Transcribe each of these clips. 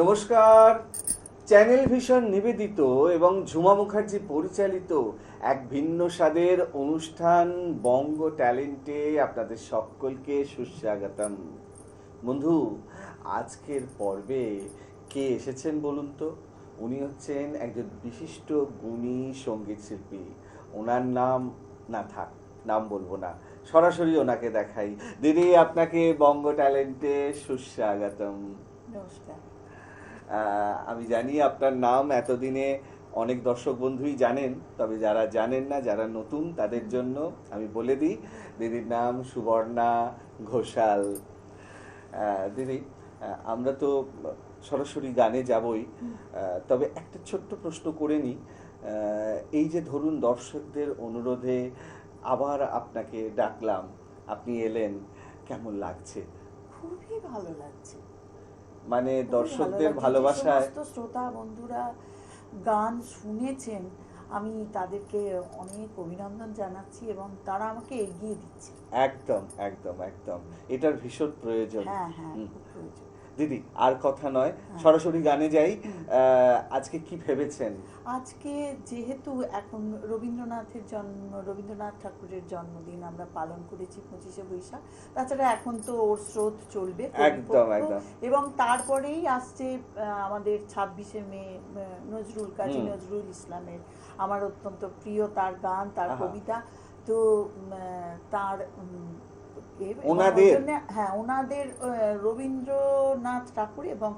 নমস্কার। Channel vision নিবেদিত এবং ঝুমা মুখার্জি পরিচালিত এক ভিন্ন স্বাদের অনুষ্ঠান বঙ্গ ট্যালেন্টে আপনাদের সকলকে সুস্বাগতম। বন্ধু, আজকের পর্বে কে এসেছেন বলুন তো? উনি হচ্ছেন একজন বিশিষ্ট গুণী সঙ্গীত শিল্পী। ওনার নাম না থাক, নাম বলবো না, সরাসরি ওনাকে দেখাই। দিদি, আপনাকে বঙ্গ ট্যালেন্টে সুস্বাগতম। নমস্কার। আমি জানি আপনার নাম এতদিনে অনেক দর্শক বন্ধুই জানেন, তবে যারা জানেন না, যারা নতুন, তাদের জন্য আমি বলে দিই, দিদির নাম সুবর্ণা ঘোষাল। দিদি, আমরা তো সরাসরি গানে যাবই, তবে একটা ছোট্ট প্রশ্ন করে নিই। এই যে ধরুন দর্শকদের অনুরোধে আবার আপনাকে ডাকলাম, আপনি এলেন, কেমন লাগছে? খুবই ভালো লাগছে। মানে খুবই ভালো দর্শকদের লাগছে। যে ভালোবাসায় সমস্ত শ্রোতা বন্ধুরা গান শুনেছেন, আমি তাদেরকে অনেক অভিনন্দন জানাচ্ছি এবং তারা আমাকে এগিয়ে দিচ্ছে। একদম একদম একদম, এটার ভীষণ প্রয়োজন। হ্যাঁ হ্যাঁ, হুম। খুব প্রয়োজন। দিদি, আর কথা নয়, হ্যাঁ। সরাসরি গানে যাই। আজকে কি ভেবেছেন? আজকে যেহেতু এখন রবীন্দ্রনাথ ঠাকুরের জন্মদিন আমরা পালন করেছি 25শে বৈশাখ, তাছাড়া এখন তো ওর স্রোত চলবে একদম কবিপক্ষ, একদম। এবং তারপরেই আসছে আমাদের 26শে মে কাজী নজরুল ইসলামের, আমার অত্যন্ত প্রিয় তার গান, তার আহা। কবিতা। তো তার ওনাদের ওনাদের রবীন্দ্রনাথ ঠাকুর এবং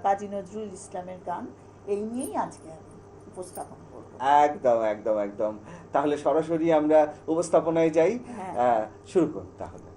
কাজী নজরুল ইসলামের গান, এই নিয়েই আজকে আমি উপস্থাপন করব। একদম একদম একদম। তাহলে সরাসরি আমরা উপস্থাপনায় যাই। হ্যাঁ। শুরু করুন তাহলে।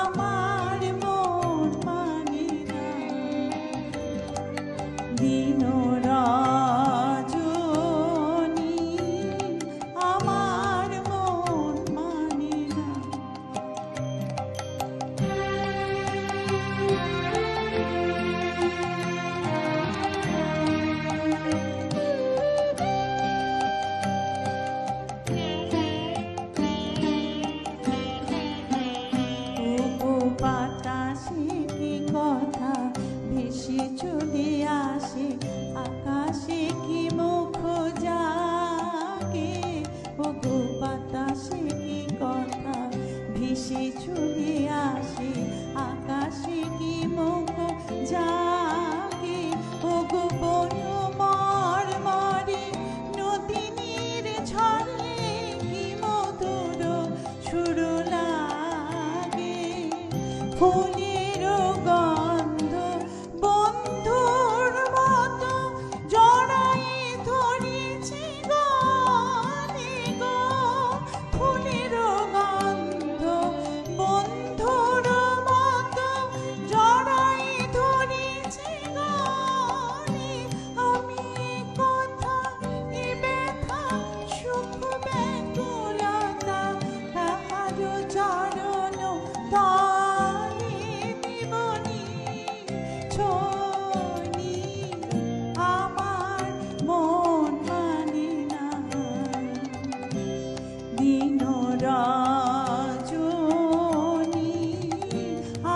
আমার ফুলের গন্ধ বন্ধুর মতো জড়াই ধরেছে গানে গো, ফুলের গন্ধ বন্ধুর মতো জড়াই ধরেছে গানে। আমি কথা এ ব্যথা সুখ ব্যাকুলতা তাহার চরণ তালে দিবনি ছনি, আমার মন মানে না দিন রজনী,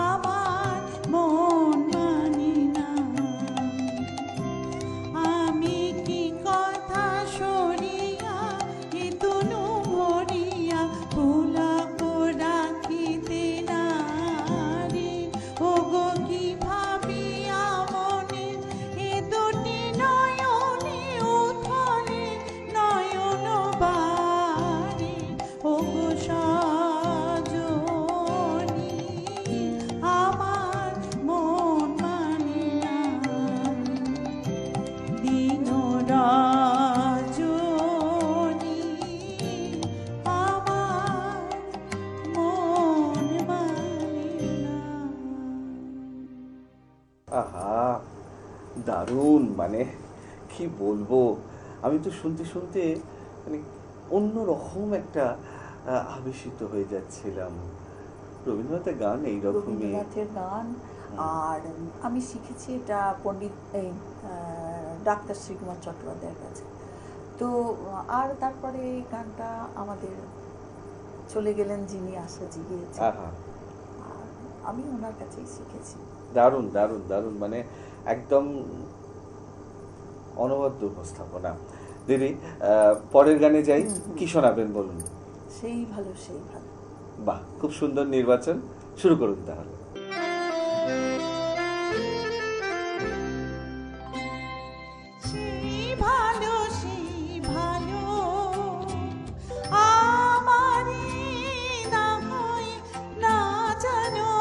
আমার মন মানে না। আমি কি কথা সরিয়া এ তনু ভরিয়া পুলক রাখিতে নারি, ওগো কি ভাবিয়া মনে এ দুটি নয়নে উথলে নয়ন বারে, ওগো সজনী, আমার মন মানে না দিন রজনী, আমার মন মানে না। আহা, দারুণ, মানে কি বলবো, আমি তো শুনতে শুনতে মানে অন্যরকম একটা আবেশিত হয়ে যাচ্ছিলাম। রবীন্দ্রনাথের গান এইরকমই। রবীন্দ্রনাথের গান। আর আমি শিখেছি এটা পণ্ডিত ডাক্তার শ্রীকুমার চট্টোপাধ্যায়ের কাছে। তো আর তারপরে এই গানটা আমাদের চলে গেলেন যিনি আশা জিগিয়েছেন, আহা, আর আমি ওনার কাছেই শিখেছি। দারুণ দারুণ দারুণ, মানে একদম অনবদ্য উপস্থাপনা। দিদি, পরের গানে যাই, কি শোনাবেন বলুন? সেই ভালো সেই ভালো। বাহ, খুব সুন্দর নির্বাচন, শুরু করুন তাহলে। সেই ভালো আমারে না হয় না জানো,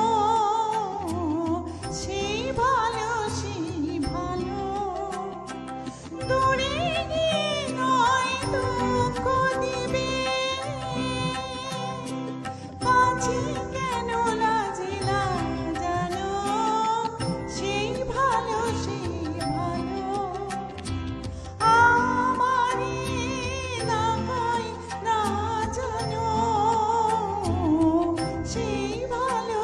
সেই ভালো দূরে গিয়ে নয় দুঃখ দিবে, কাছে কেন লাজিলা জানো, সেই ভালো আমারে না হয় না জানো, সেই ভালো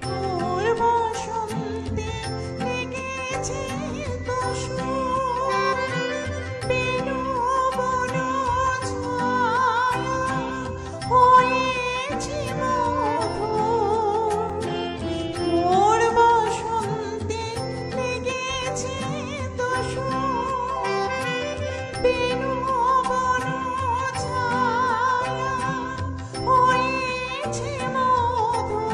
তোর বসন্তে লেগেছে দোষর, বেনু বন ছায়া হয়েছে মধুর, তোর বসন্তে লেগেছে দোষর, বেনু বন ছায়া হয়েছে মধুর,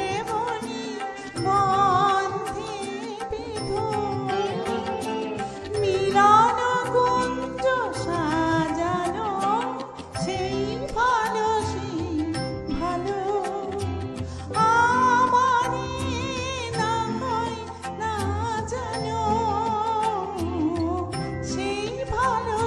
এমনি গন্ধে বিধুর, মিলন কুঞ্জ সাজানো, সেই ভালো আমারে না হয় না জানো, সেই ভালো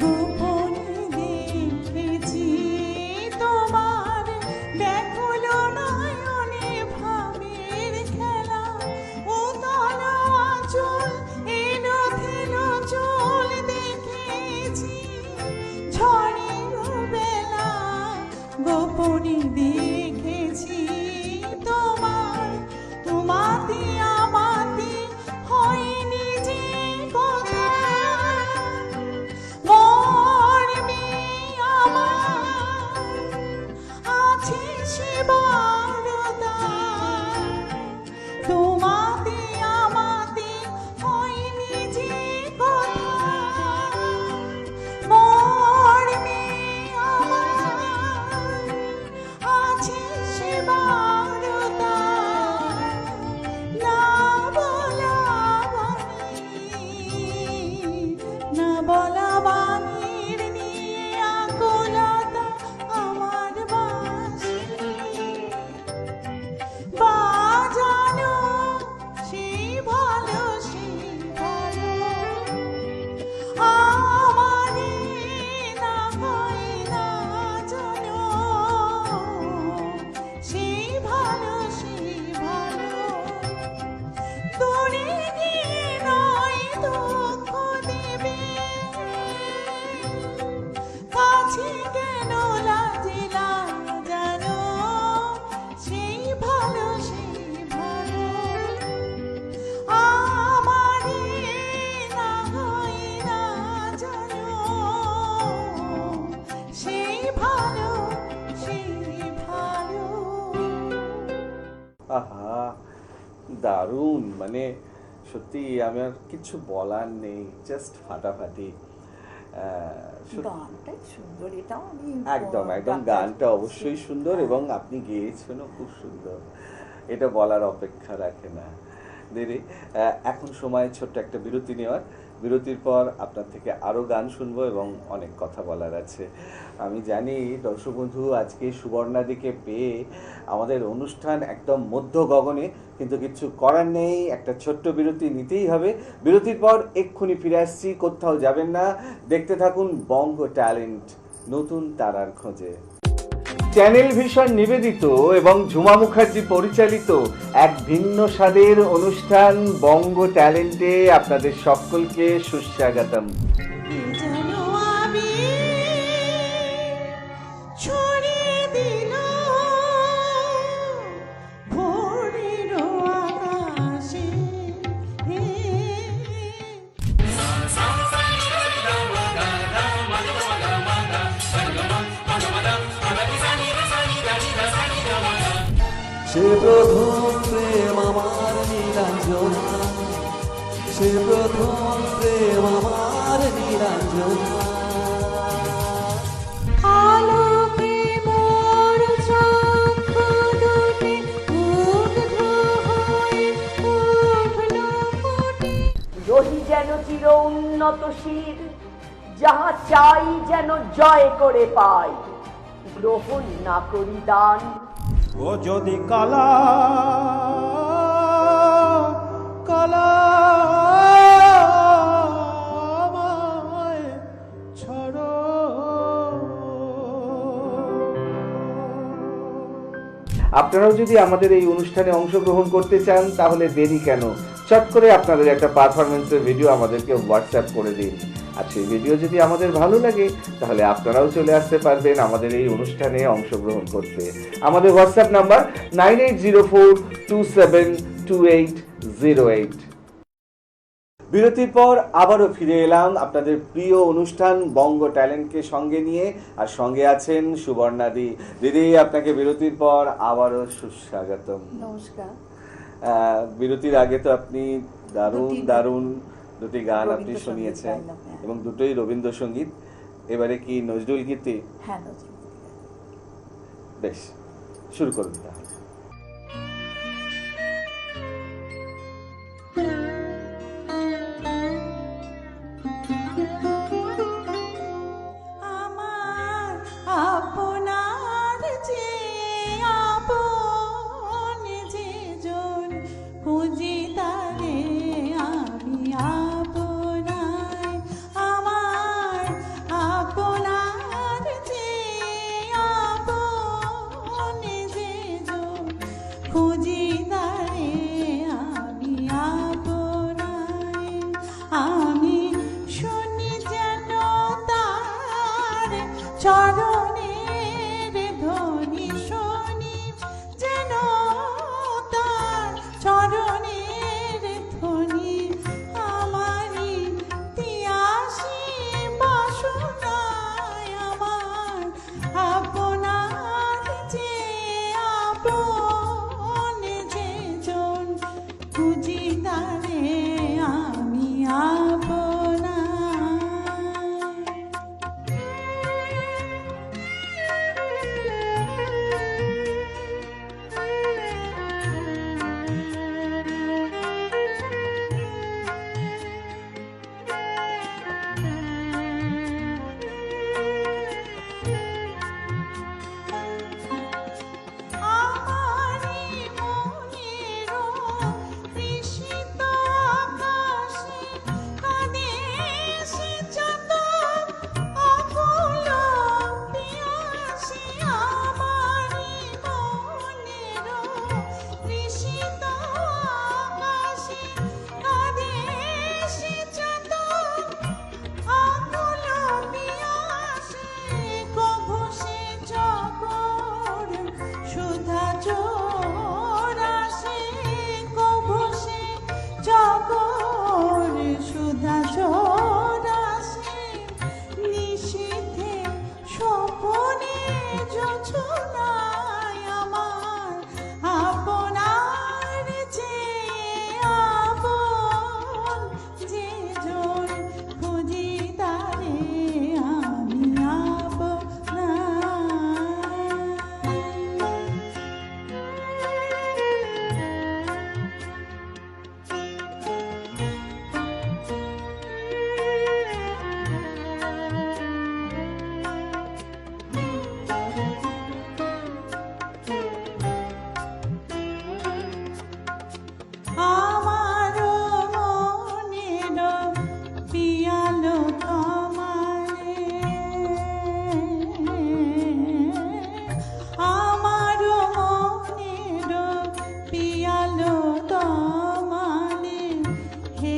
গোপনে দেখেছি তোমার ব্যাকুল নয়নে ভাবের খেলা, উতল আঁচল এলো থেলো চল দেখেছি ঝড়ের বেলা, গোপনে দেখেছি তোমার তোমাতে আমাতে হয়নি যে কথা, দারুণ, মানে সত্যি আমার কিছু বলার নেই, জাস্ট ফাটাফাটি। সত্যি গানটাই সুন্দর, এটাও আমি একদম একদম গানটা অবশ্যই সুন্দর এবং আপনি গেয়েছেনও খুব সুন্দর, এটা বলার অপেক্ষা রাখে না। দিদি, এখন সময় ছোট্ট একটা বিরতি নেওয়ার। বিরতির পর আপনার থেকে আরও গান শুনবো এবং অনেক কথা বলার আছে। আমি জানি দর্শক বন্ধু আজকে সুবর্ণাদিকে পেয়ে আমাদের অনুষ্ঠান একদম মধ্য গগনে, কিন্তু কিছু করার নেই, একটা ছোট্ট বিরতি নিতেই হবে। বিরতির পর এক্ষুনি ফিরে আসছি, কোথাও যাবেন না, দেখতে থাকুন বঙ্গ ট্যালেন্ট, নতুন তারার খোঁজে। চ্যানেল ভিশন নিবেদিত এবং ঝুমা মুখার্জি পরিচালিত এক ভিন্ন স্বাদের অনুষ্ঠান বঙ্গ ট্যালেন্টে আপনাদের সকলকে সুস্বাগতম। এ যেন আবির ছড়িয়ে দিল ভোরের আকাশে। সে প্রথম প্রেম আমার নীলাঞ্জনা, সে প্রথম প্রেম আমার নীলাঞ্জনা। আলোকে মোর চক্ষু দুটি মুগ্ধ হয়ে উঠল ফুটে। রহি যেন চির উন্নত শির, যাহা চাই যেন জয় করে পাই, গ্রহণ না করি দান। ও যদি কালা কালা আমায় ছাড়ো। আপনারাও যদি আমাদের এই অনুষ্ঠানে অংশগ্রহণ করতে চান তাহলে দেরি কেন, চট করে আপনাদের একটা পারফরমেন্সের ভিডিও আমাদেরকে হোয়াটসঅ্যাপ করে দিন। আর সেই ভিডিও যদি আমাদের ভালো লাগে তাহলে আপনারাও চলে আসতে পারবেন আমাদের এই অনুষ্ঠানে অংশগ্রহণ করতে। আমাদের হোয়াটসঅ্যাপ নাম্বার 9804272808। বিরতির পর আবারও ফিরে এলাম আপনাদের প্রিয় অনুষ্ঠান বঙ্গ ট্যালেন্টকে সঙ্গে নিয়ে, আর সঙ্গে আছেন সুবর্ণাদি। দিদি, আপনাকে বিরতির পর আবারও সুস্বাগতম। নমস্কার। বিরতির আগে তো আপনি দারুণ দারুণ দুটি গান আপনি রবীন্দ্রসঙ্গীত শুনিয়েছেন গাইলাম, হ্যাঁ। এবং দুটোই রবীন্দ্রসঙ্গীত। এবারে কি নজরুল গীতি? হ্যাঁ, নজরুল গীতি। বেশ, শুরু করুন তাহলে। আমার আপনার যে আপন যে জন, খুঁজি তারে আমি আপনায়। আমার আপনার যে আপন যে জন, খুঁজি তারে আমি আপনায়। আমি শুনি যেন তার চরণের ধ্বনি, শুনি যেন তার চরণের ধ্বনি। আমারই তিয়াসী বাসনায় আমার আপনার যে আপন যে জন, খুঁজি তারে আমি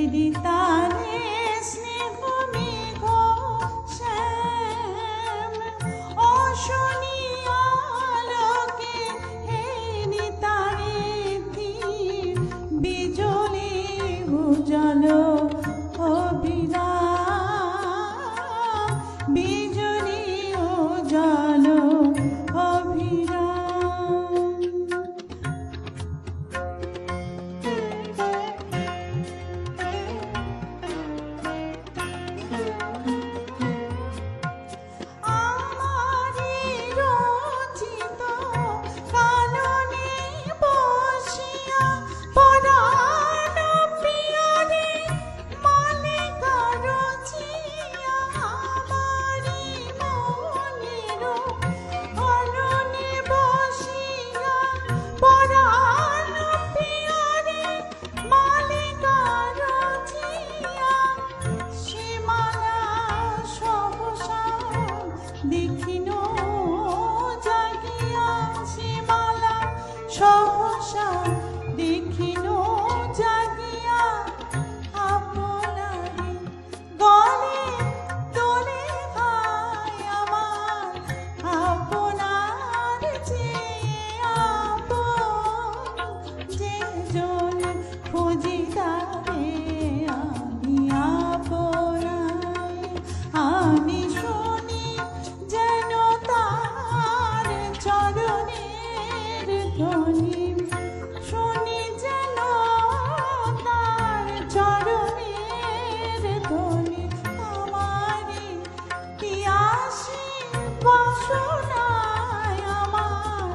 হৃদিতানে স্নেহ মেঘ শ্যাম অশনি আলোকে হৃদিতানে ধীর বিজলি উজ্জ্বল অভিরাম বিজলি উজ্জ্বল অভিরাম। আমারি রচিত কাননে বসিয়া পরাণ প্রিয়রে মালিকা রচিয়া আমারি মনের হরণে বসিয়া পরাণ প্রিয়রে মালিকা রচিয়া সীমানা সহসা দেখিন জাগিয়া সীমালা সহসা দেখিন জাগিয়া আপনারি গলে তোলে ভাই আমার আপনার যে আপন যে জন খুঁজি তারে আমি আপনার আমি শুনি যেন তার চরণের ধ্বনি শুনি যেন তার চরণের ধ্বনি আমারি পিয়াসী বাসনায় আমার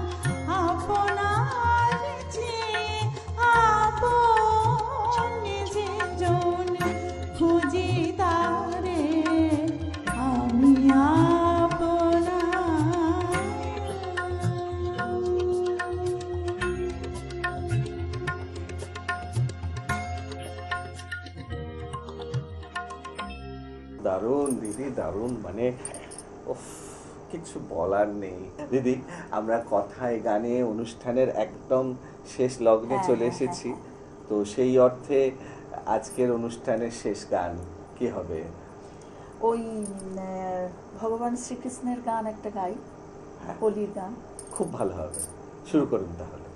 আপনার যে আপন যে জন খুঁজি তারে আমি দারুণ দিদি, দারুণ, মানে উফ, কিছু বলার নেই দিদি। আমরা কথায় গানে অনুষ্ঠানের একদম শেষ লগ্নে হ্যাঁ, চলে হ্যাঁ, এসেছি। হ্যাঁ, তো সেই অর্থে আজকের অনুষ্ঠানের শেষ গান কি হবে? ওই ভগবান শ্রীকৃষ্ণের গান একটা গাই, হ্যাঁ। হোলির গান। খুব ভালো হবে, শুরু করুন তাহলে।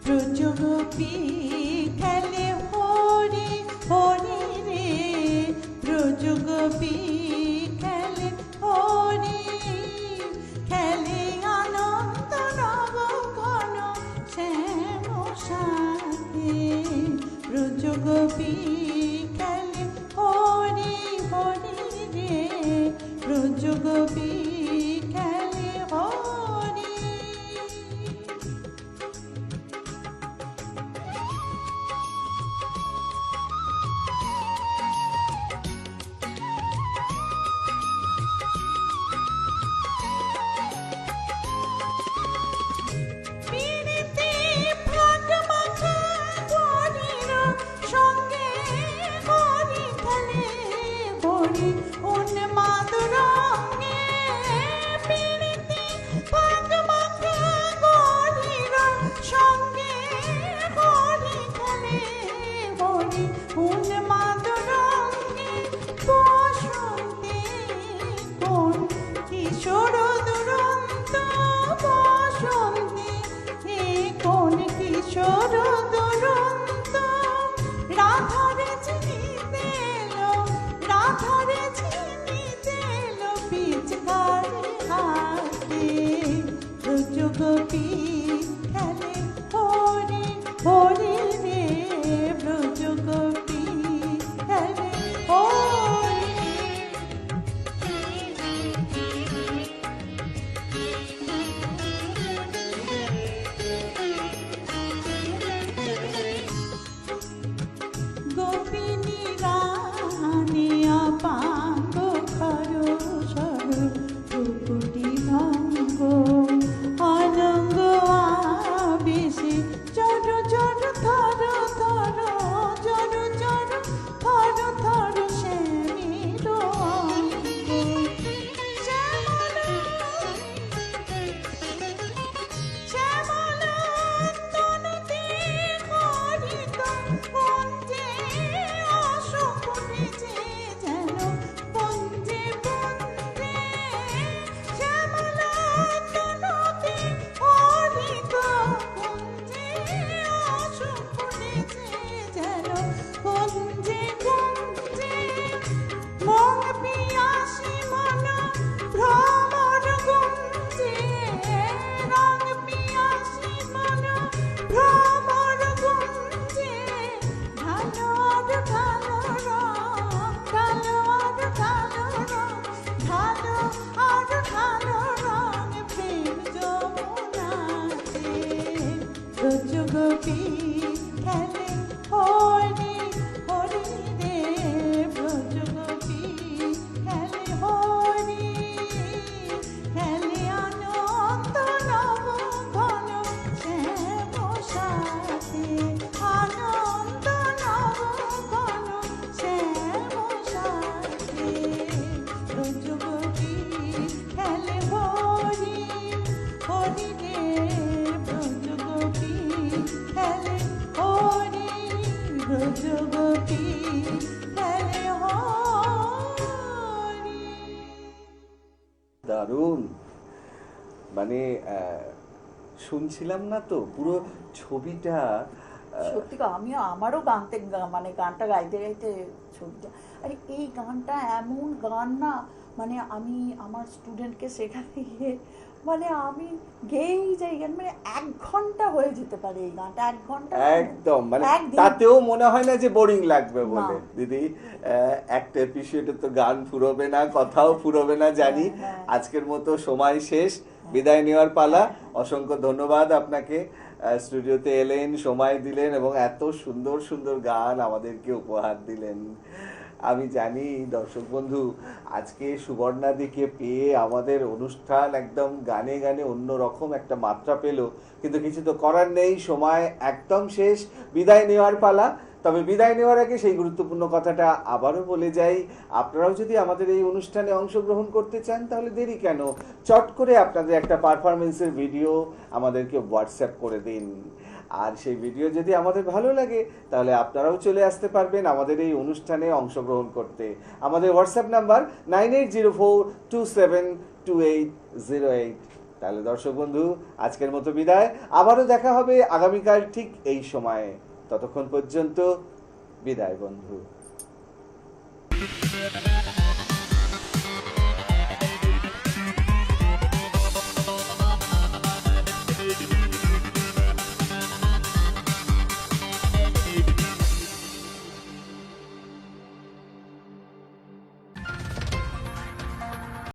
ব্রজগোপী খেলে হরি হরি রে ব্রজগোপী খেলে হরি খেলে আনন্দ নব ঘন শ্যাম সাথে ব্রজগোপী খেলে হরি হরি রে ব্রজগোপী খেলে হরি। পিরিতি ভাগ মাখা গরির সঙ্গে গরি খেলে গরি উন্মাদ রঙে পিরিতি ভাগ মাখা গরির সঙ্গে গরি খেলে গরি উন্মাদ রঙে বসন্তে কোন কিশোর দুরন্ত বসন্তে কোন কিশোর দুরন্ত রাধারে চিনিতে এলো রাধারে চিনিতে এলো পিচকারে হাতে ব্রজগোপী খেলে হরি হরি রে ব্রজগোপী খেলে হরি। গোপিনী রানী অপাঙ্গ খরু সরু কুকুটি ভঙ্গ অনঙ্গ ব্রজ গোপী খেলে হরি হরি রে ব্রজ গোপী খেলে হরি খেলে আনন্দ নব ঘন শ্যাম সাথে আনন্দ নব ঘন শ্যাম সাথে ব্রজ গোপী খেলে হরি হরি রে ব্রজ গোপী খেলে হরি ব্রজ গোপী খেলে হরি। দারুণ, মানে শুনছিলাম না তো পুরো ছবিটা। সত্যি আমারও মানে গানটা গাইতে গাইতে ছবিটা, আরে এই গানটা এমন গান না, মানে আমি আমার স্টুডেন্টকে শেখাতে গিয়ে মানে আমি গেয়েই যাই গান, মানে 1 ঘন্টা হয়ে যেতে পারে এই গানটা, 1 ঘন্টা একদম, মানে একদিন। তাতেও মনে হয় না যে বোরিং লাগবে বলে। না। দিদি একটা এপিসোডে তো গান ফুরোবে না, কথাও ফুরোবে না জানি। হ্যাঁ। আজকের মতো সময় শেষ, বিদায় নেওয়ার পালা। অসংখ্য ধন্যবাদ আপনাকে, স্টুডিওতে এলেন, সময় দিলেন এবং এত সুন্দর সুন্দর গান আমাদেরকে উপহার দিলেন। আমি জানি দর্শক বন্ধু আজকে সুবর্ণাদিকে পেয়ে আমাদের অনুষ্ঠান একদম গানে গানে অন্যরকম একটা মাত্রা পেল, কিন্তু কিছু তো করার নেই, সময় একদম শেষ, বিদায় নেওয়ার পালা। তবে বিদায় নেওয়ার আগে সেই গুরুত্বপূর্ণ কথাটা আবারও বলে যাই, আপনারাও যদি আমাদের এই অনুষ্ঠানে অংশগ্রহণ করতে চান তাহলে দেরি কেন, চট করে আপনাদের একটা পারফরমেন্সের ভিডিও আমাদেরকে হোয়াটসঅ্যাপ করে দিন। আর সেই ভিডিও যদি আমাদের ভালো লাগে তাহলে আপনারাও চলে আসতে পারবেন আমাদের এই অনুষ্ঠানে অংশগ্রহণ করতে। আমাদের হোয়াটসঅ্যাপ নাম্বার 9804272808। তাহলে দর্শক বন্ধু আজকের মতো বিদায়, আবারও দেখা হবে আগামীকাল ঠিক এই সময়ে। ততক্ষণ পর্যন্ত বিদায় বন্ধু।